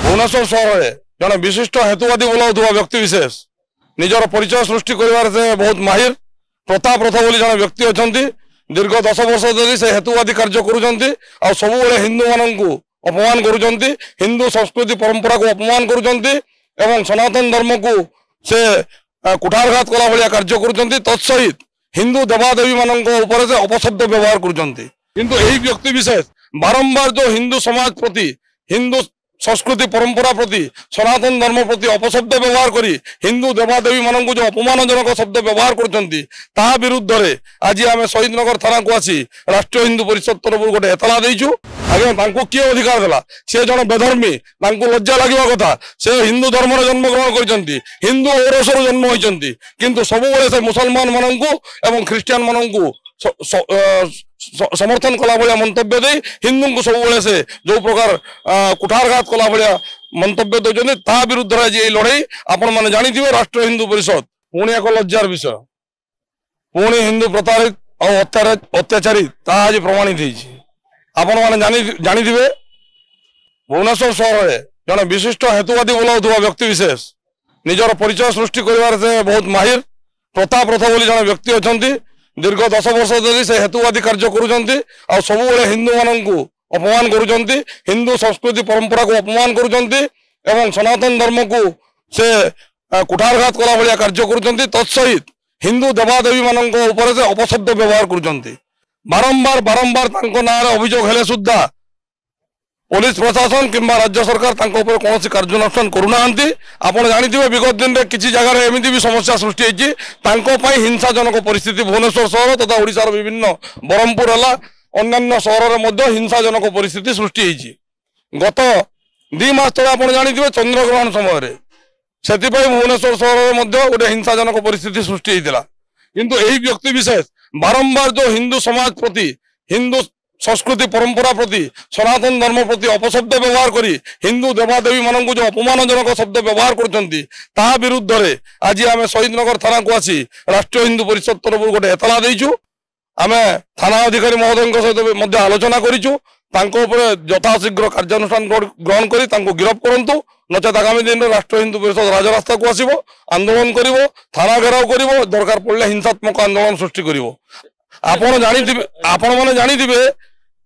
भुवनेश्वर सहर में जड़े विशिष्ट हेतुवादी बोलाउथुवा व्यक्ति विशेष निजर परिचय सृष्टि कर बहुत माहिर प्रताप रथ बोली जड़े व्यक्ति अच्छा दीर्घ 10 वर्ष धरी से हेतुवादी कार्य कर सब हिंदू मानू अपमान कर हिंदू संस्कृति परंपरा को अपमान कर सनातन धर्म को से कुठारघात कला भाया कार्य कर तत्सहित हिंदू देवादेवी मान से अपशब्द व्यवहार कर व्यक्ति विशेष बारंबार जो हिंदू समाज प्रति हिंदू संस्कृति परंपरा प्रति सनातन धर्म प्रति अपशब्द व्यवहार करी हिंदू देवादेवी मान जो अपमानजनक शब्द व्यवहार कर विरुद्ध रे आज आम शहीद नगर थाना को आसी राष्ट्रीय हिंदू परिषद तरफ गोटे एतला देचु आज्ञा किए अधिकार देला सी जन बेधर्मी लज्जा लगे कथा से हिंदू धर्म जन्म ग्रहण कर हिंदू औरसर जन्म होती किंतु सब से मुसलमान मानू ख्रीस्टियान मानू समर्थन कला भाया मंतव्य दे हिंदू को सब से जो प्रकार कुठारघात कला भाया मंतव्य दौरान ता विरुद्ध आज ये लड़ाई आपण मैंने जानी राष्ट्रीय हिंदू परिषद पुणी एक लज्जार विषय पुणी हिंदू प्रताड़ित और अत्याचारित आज प्रमाणित आपण मैंने जानी भुवनेश्वर सहर में जड़े विशिष्ट हेतुवादी बोलाउथुवा व्यक्ति विशेष निजर परिचय सृष्टि कर बहुत माहिर प्रताप रथ बोली जड़े व्यक्ति अच्छा दीर्घ 10 वर्ष धरी से हेतुवादी कार्य कर सब हिंदू मानू अपमान कर हिंदू संस्कृति परंपरा को अपमान कर सनातन धर्म को से कुठारघात कला भाया कार्य कर तत्सहित हिंदू देवादेवी मान से अपशब्द व्यवहार कर बारंबार ना अभियोग हेले सुद्धा पुलिस प्रशासन किंबा राज्य सरकार कौन कार्यानुष्ठान करूना आपड़ जानी विगत दिन में किसी जगह एमती भी समस्या सृष्टि होती हिंसाजनक परिस्थिति भुवनेश्वर सहर तथा ओडिशार विभिन्न ब्रह्मपुर है अन्य सहर में हिंसाजनक परिस्थिति सृष्टि गत 2 मास तले आप जानी चंद्रग्रहण समय से भुवनेश्वर सहर में गोटे हिंसाजनक परिस्थिति सृष्टि होता किंतु यही व्यक्ति विशेष बारंबार जो हिंदू समाज प्रति हिंदू संस्कृति परंपरा प्रति सनातन धर्म प्रति अपशब्द व्यवहार करी हिंदू देवादेवी मान जो अपमानजनक शब्द व्यवहार कर विरुद्ध रे आज आम शहीद नगर थाना को आसी राष्ट्रीय हिंदू परिषद तरफ गोटे एतला देचु आम थाना अधिकारी महोदय सहित आलोचना करूँ यथाशीघ्र कार्यानुष्ठान ग्रहण कर गिरफ करूँ नचेत आगामी दिन में राष्ट्रीय हिंदू परिषद राजरास्ता को आसो आंदोलन कर थाना घेराव कर दरकार पड़े हिंसात्मक आंदोलन सृष्टि कर आपण मैंने जानी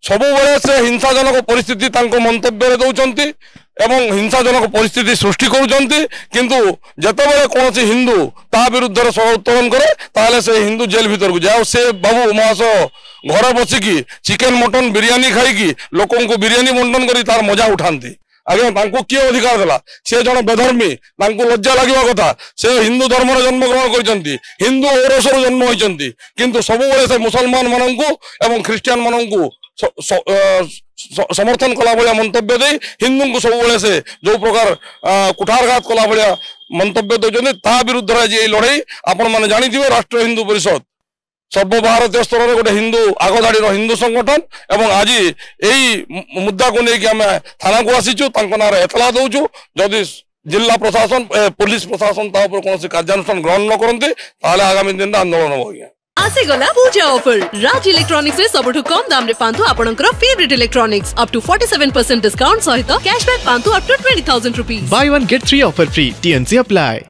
सब से हिंसाजनक परिस्थिति मंतव्य दौरान एवं हिंसाजनक परिस्थिति सृष्टि किंतु जितेबाला कौन हिंदू ता विरुद्ध स्वर उत्तोलन करे ताले से हिंदू जेल भीतर को जाए से बाबू महाशय घर बसिकी चिकेन मटन बिरियानी खाई लोकों को बिरियानी बंटन कर तार मजा उठाती आज्ञा किए अधिकार देला सी जन बेधर्मी लज्जा लगे कथा से हिंदू धर्म जन्म ग्रहण कर हिंदू औरसर जन्म होती किंतु सब से मुसलमान मानू ख्रीस्टियान मानू समर्थन कला भाया मंतव्य दे हिंदू को सब से जो प्रकार कुठारघात कला भाया मंतव्य दौरान ता विरुद्ध आज ये लड़ाई आपण मैंने जानी राष्ट्रीय हिंदू परिषद सर्वभारतीय स्तर में गोटे हिंदू आगधाड़ी हिंदू संगठन एवं आज यही मुद्दा को लेकिन आम थाना को आसीचु ना एतला दौचु जदि जिला प्रशासन पुलिस प्रशासन कौन कार्यानुष्ठान ग्रहण न करते आगामी दिन में आंदोलन हो गया आसीगला पूजा ऑफर राज इलेक्ट्रॉनिक्स रे सबठु कम दाम रे पांतु आपनकर favourite electronics up to 47% discount सहित कैशबैक पांतु up to 20,000 rupees buy 1 get 3 offer free TNC apply.